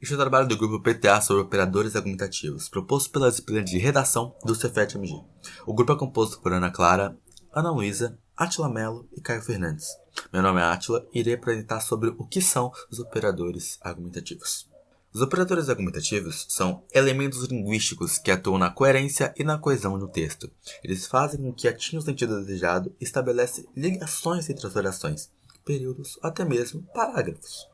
Este é o trabalho do grupo PTA sobre operadores argumentativos, proposto pela disciplina de redação do Cefet-MG. O grupo é composto por Ana Clara, Ana Luísa, Átila Mello e Caio Fernandes. Meu nome é Átila e irei apresentar sobre o que são os operadores argumentativos. Os operadores argumentativos são elementos linguísticos que atuam na coerência e na coesão de um texto. Eles fazem com que atinja o sentido desejado e estabelecem ligações entre as orações, períodos ou até mesmo parágrafos.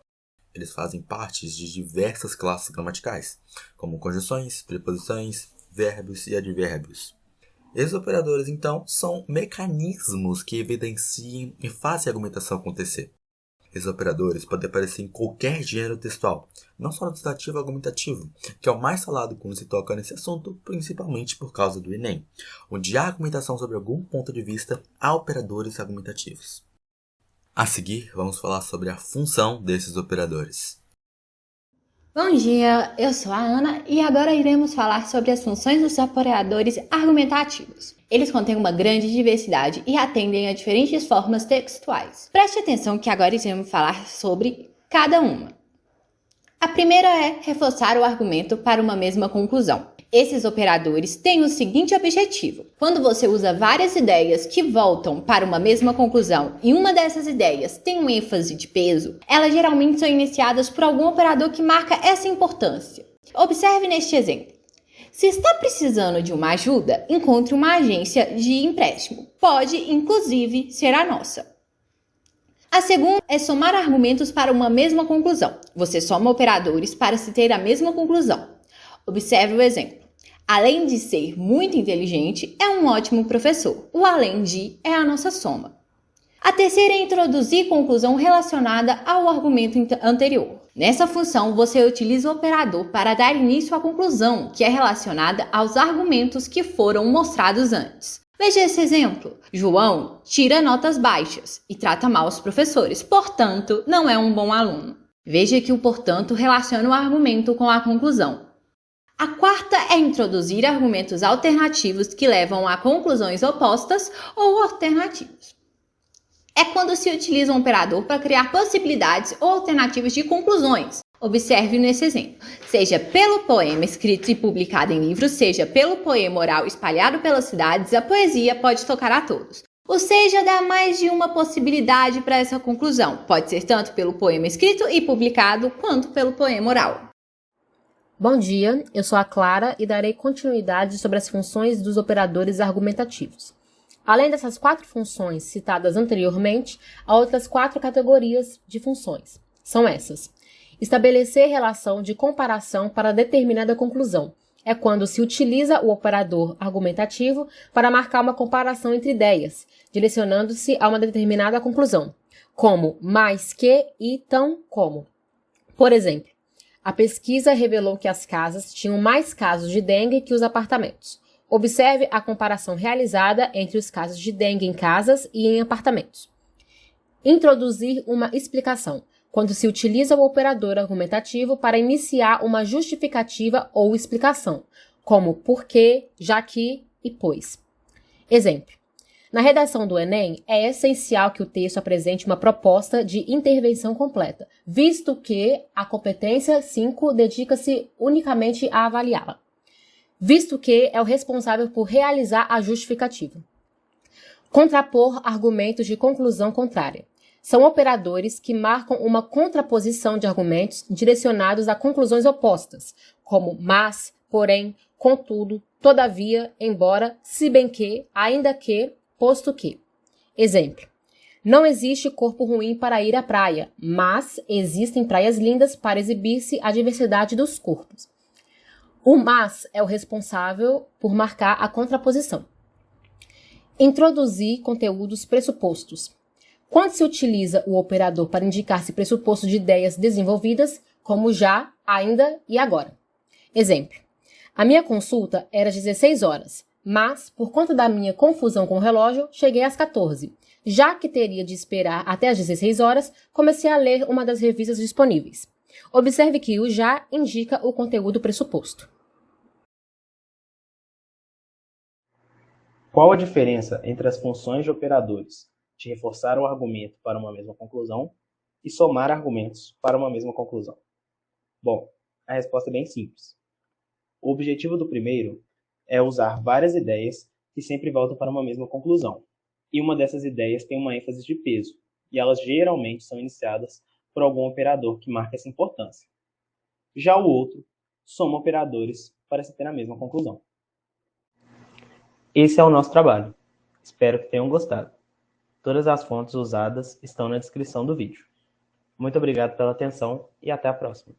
Eles fazem parte de diversas classes gramaticais, como conjunções, preposições, verbos e advérbios. Esses operadores, então, são mecanismos que evidenciam e fazem a argumentação acontecer. Esses operadores podem aparecer em qualquer gênero textual, não só no dativo argumentativo, que é o mais falado quando se toca nesse assunto, principalmente por causa do Enem, onde há argumentação sobre algum ponto de vista, há operadores argumentativos. A seguir, vamos falar sobre a função desses operadores. Bom dia, eu sou a Ana e agora iremos falar sobre as funções dos operadores argumentativos. Eles contêm uma grande diversidade e atendem a diferentes formas textuais. Preste atenção que agora iremos falar sobre cada uma. A primeira é reforçar o argumento para uma mesma conclusão. Esses operadores têm o seguinte objetivo: quando você usa várias ideias que voltam para uma mesma conclusão e uma dessas ideias tem um ênfase de peso, elas geralmente são iniciadas por algum operador que marca essa importância. Observe neste exemplo. Se está precisando de uma ajuda, encontre uma agência de empréstimo. Pode, inclusive, ser a nossa. A segunda é somar argumentos para uma mesma conclusão. Você soma operadores para se ter a mesma conclusão. Observe o exemplo. Além de ser muito inteligente, é um ótimo professor. O além de é a nossa soma. A terceira é introduzir conclusão relacionada ao argumento anterior. Nessa função, você utiliza o operador para dar início à conclusão, que é relacionada aos argumentos que foram mostrados antes. Veja esse exemplo. João tira notas baixas e trata mal os professores, portanto, não é um bom aluno. Veja que o portanto relaciona o argumento com a conclusão. A quarta é introduzir argumentos alternativos que levam a conclusões opostas ou alternativas. É quando se utiliza um operador para criar possibilidades ou alternativas de conclusões. Observe nesse exemplo. Seja pelo poema escrito e publicado em livros, seja pelo poema oral espalhado pelas cidades, a poesia pode tocar a todos. Ou seja, dá mais de uma possibilidade para essa conclusão. Pode ser tanto pelo poema escrito e publicado, quanto pelo poema oral. Bom dia, eu sou a Clara e darei continuidade sobre as funções dos operadores argumentativos. Além dessas 4 funções citadas anteriormente, há outras 4 categorias de funções. São essas: estabelecer relação de comparação para determinada conclusão. É quando se utiliza o operador argumentativo para marcar uma comparação entre ideias, direcionando-se a uma determinada conclusão, como mais que e tão como. Por exemplo, a pesquisa revelou que as casas tinham mais casos de dengue que os apartamentos. Observe a comparação realizada entre os casos de dengue em casas e em apartamentos. Introduzir uma explicação, quando se utiliza o operador argumentativo para iniciar uma justificativa ou explicação, como porque, já que e pois. Exemplo. Na redação do Enem, é essencial que o texto apresente uma proposta de intervenção completa, visto que a competência 5 dedica-se unicamente a avaliá-la, visto que é o responsável por realizar a justificativa. Contrapor argumentos de conclusão contrária. São operadores que marcam uma contraposição de argumentos direcionados a conclusões opostas, como mas, porém, contudo, todavia, embora, se bem que, ainda que, posto que. Exemplo. Não existe corpo ruim para ir à praia, mas existem praias lindas para exibir-se a diversidade dos corpos. O mas é o responsável por marcar a contraposição. Introduzir conteúdos pressupostos. Quando se utiliza o operador para indicar-se pressuposto de ideias desenvolvidas, como já, ainda e agora. Exemplo. A minha consulta era às 16 horas. Mas, por conta da minha confusão com o relógio, cheguei às 14. Já que teria de esperar até às 16 horas, comecei a ler uma das revistas disponíveis. Observe que o já indica o conteúdo pressuposto. Qual a diferença entre as funções de operadores de reforçar o argumento para uma mesma conclusão e somar argumentos para uma mesma conclusão? Bom, A resposta é bem simples. O objetivo do primeiro é usar várias ideias que sempre voltam para uma mesma conclusão. E uma dessas ideias tem uma ênfase de peso, e elas geralmente são iniciadas por algum operador que marca essa importância. Já o outro soma operadores para se ter a mesma conclusão. Esse é o nosso trabalho. Espero que tenham gostado. Todas as fontes usadas estão na descrição do vídeo. Muito obrigado pela atenção e até a próxima.